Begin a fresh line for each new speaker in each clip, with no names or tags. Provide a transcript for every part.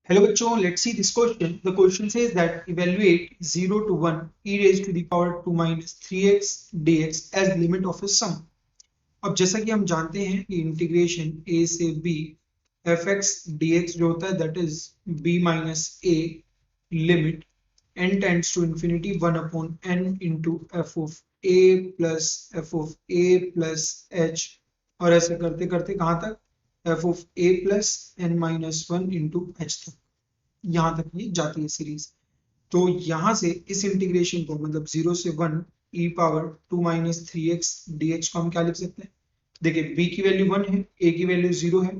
Hello बच्चों, let's see this question. The question says that evaluate 0 to 1 e raised to the power 2 minus 3x dx as limit of a sum. अब जैसा कि हम जानते हैं कि इंटीग्रेशन a से b fx dx जो होता है that is b minus a limit n tends to infinity 1 upon n into f of a plus f of a plus h और ऐसे करते करते कहाँ तक f of a plus n minus 1 into h तक यहां तक ये जाती है सीरीज। तो यहां से इस इंटीग्रेशन को मतलब 0 से 1 e power 2 minus three x D x को हम क्या लिख सकते हैं। देखिए b की वैल्यू 1 है, a की वैल्यू 0 है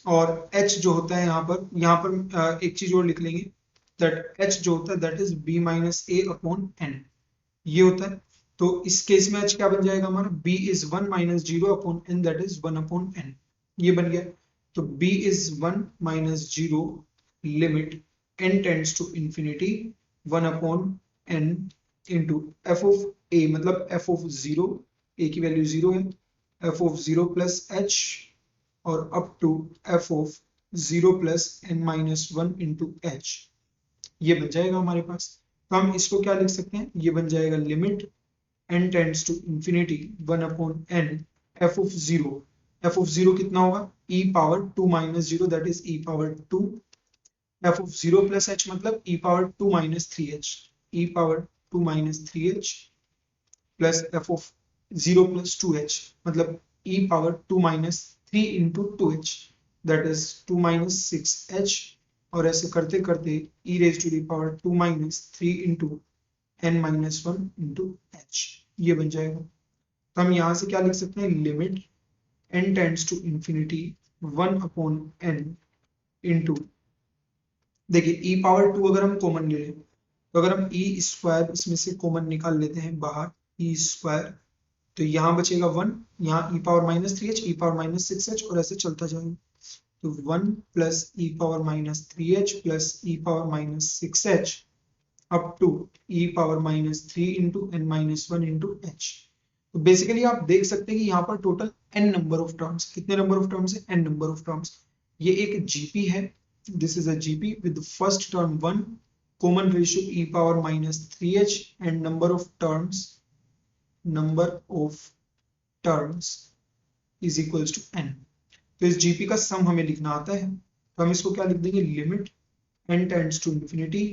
और h जो होता है यहाँ पर एक चीज और लिख लेंगे दैट h जो होता है that is b minus a upon n ये होता है। तो इस केस में h क्या बन जाएगा हमारा b is 1 minus zero upon n that is 1 upon n ये बन गया। तो b is 1 minus zero limit n tends to infinity 1 upon n into f of a मतलब f ऑफ 0 a की वैल्यू 0 है f ऑफ 0 प्लस h और up to f of 0 plus n minus 1 into h ये बन जाएगा हमारे पास। तो हम इसको क्या लिख सकते हैं, ये बन जाएगा limit n tends to infinity 1 upon n f of 0 f of 0 कितना होगा e power 2 minus 0 that is e power 2 f of 0 plus h मतलब e power 2 minus 3h e power 2 minus 3h plus f of 0 plus 2h मतलब e power 2 minus 3 into 2h that is 2 minus 6h और ऐसे करते करते e raised to the power 2 minus 3 into n minus 1 into h ये बन जाएगा। तो हम यहाँ से क्या लिख सकते हैं limit n tends to infinity 1 upon n into देखिए e पावर 2 अगर हम कॉमन ले लें तो अगर हम ई स्क्वायर इसमें से कॉमन निकाल लेते हैं बाहर ई स्क्वायर तो यहाँ बचेगा 1 यहाँ E power minus three H E power minus six H और ऐसे चलता जाएगा। तो 1 plus E power minus three H plus E power minus six H up to E power minus three into N minus one into H. तो basically आप देख सकते हैं कि यहाँ पर total n number of terms कितने नंबर ऑफ टर्म्स है n नंबर ऑफ टर्म्स। ये एक जीपी है, this is a GP with first term 1 common ratio e power minus 3h and number of terms is equals to n। तो इस GP का सम हमें लिखना आता है तो हम इसको क्या लिख देंगे limit n tends to infinity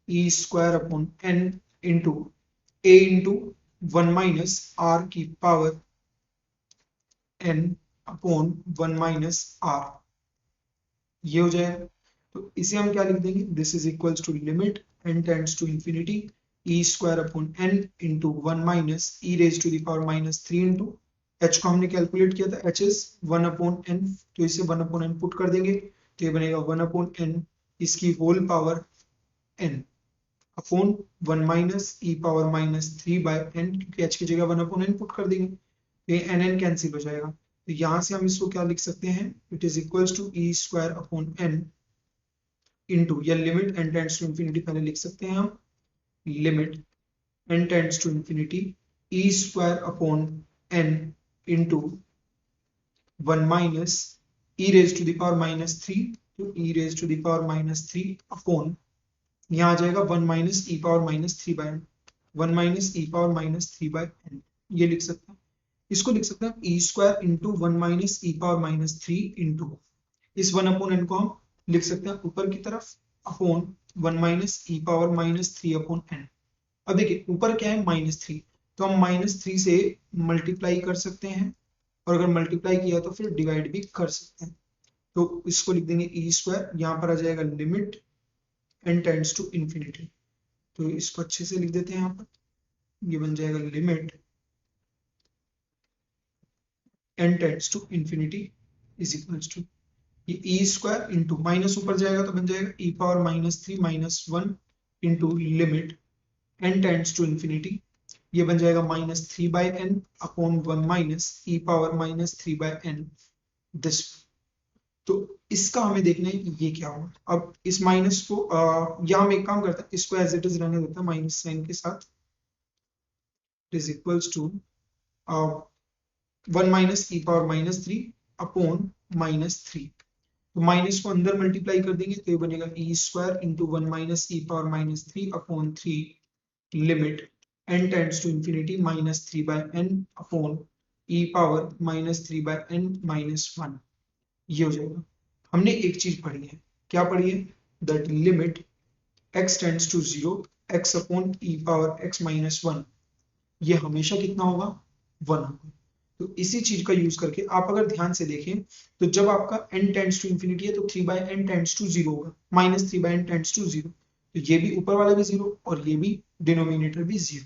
e square upon n into a into 1 minus r की power n upon 1 minus r ये हो जाएगा। तो इसे हम क्या लिख देंगे this is equals to limit n tends to infinity e square upon n into 1 minus e raise to the power minus 3 into h को हमने कैलकुलेट किया था h इज 1 अपॉन n तो इसे 1 अपॉन n पुट कर देंगे तो ये बनेगा 1 अपॉन n इसकी whole power n upon 1 minus e power minus 3 by n क्योंकि h की जगह 1 अपॉन n पुट कर देंगे तो ये n n कैंसिल हो जाएगा। तो यहाँ से हम इसको क्या लिख सकते हैं it is equals to e square upon n into या limit n tends to infinity पहले लिख सकते हैं हम limit n tends to infinity e square upon n into 1 minus e raise to the power minus three तो e raise to the power minus three upon यहाँ आ जाएगा 1 minus E power minus three by n 1 minus E power minus three by N ये लिख सकते हैं। इसको लिख सकते हैं ई स्क्वायर इंटू 1 माइनस ई पावर माइनस थ्री इंटू इस 1 अपॉन एन को हम लिख सकते हैं ऊपर की तरफ अपॉन 1 माइनस ई power minus three upon N. अब देखिए ऊपर क्या है माइनस थ्री तो हम माइनस थ्री से मल्टीप्लाई कर सकते हैं और अगर मल्टीप्लाई किया तो फिर डिवाइड भी कर सकते हैं। तो इसको लिख देंगे ई स्क्वायर यहाँ पर आ जाएगा limit N tends to infinity तो इसको अच्छे से लिख देते हैं यहाँ पर ये बन जाएगा limit N tends to infinity is equals to ये ई स्क्वायर इंटू माइनस ऊपर जाएगा तो बन जाएगा E power minus three minus one into limit N tends to infinity ये बन जाएगा minus three by N upon one minus E power minus three by N this. तो इसका हमें देखना है कि ये क्या होगा। अब इस माइनस को या हम एक काम करते हैं इसको एज इट इज रहने देते हैं माइनस साइन के साथ is equals to 1 minus E power minus three upon minus three तो माइनस को अंदर मल्टीप्लाई कर देंगे तो ये बनेगा E square into 1 minus E power minus 3 upon 3 limit n tends to infinity minus 3 by n upon E power minus 3 by n minus 1। ये हो जाएगा। हमने एक चीज पढ़ी है, क्या पढ़ी है? That limit x tends to 0 x upon E power x minus 1, ये हमेशा कितना होगा? 1 होगा। तो इसी चीज का यूज करके आप अगर ध्यान से देखें तो जब आपका n टेंड्स टू इंफिनिटी है तो 3 बाय n टेंड्स टू 0 होगा, minus 3 by n tends to 0। तो ये भी ऊपर वाला भी 0 और ये भी डिनोमिनेटर भी 0।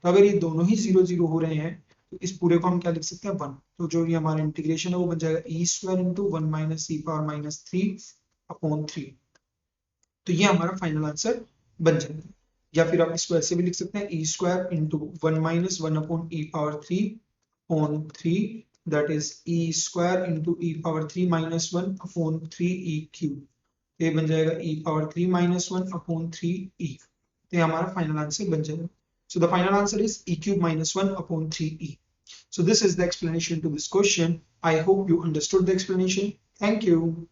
तो अगर ये दोनों ही 0 0 हो रहे हैं तो इस पूरे को हम क्या लिख सकते हैं? 1। तो जो ये हमारा इंटीग्रेशन है वो बन जाएगा ई स्क्वायर इंटू 1 माइनस ई पावर माइनस 3 अपॉन 3। तो ये हमारा फाइनल आंसर बन जाएगा। या फिर आप इसको ऐसे भी लिख सकते हैं E square into 1 minus 1 upon E power 3 upon 3, that is E square into E power 3 minus 1 upon 3 E cube. ये बन जाएगा E power 3 minus 1 upon 3 E. तो ये हमारा फाइनल आंसर बन जाएगा। So the final answer is e cube minus 1 upon 3e. So this is the explanation to this question. I hope you understood the explanation. Thank you.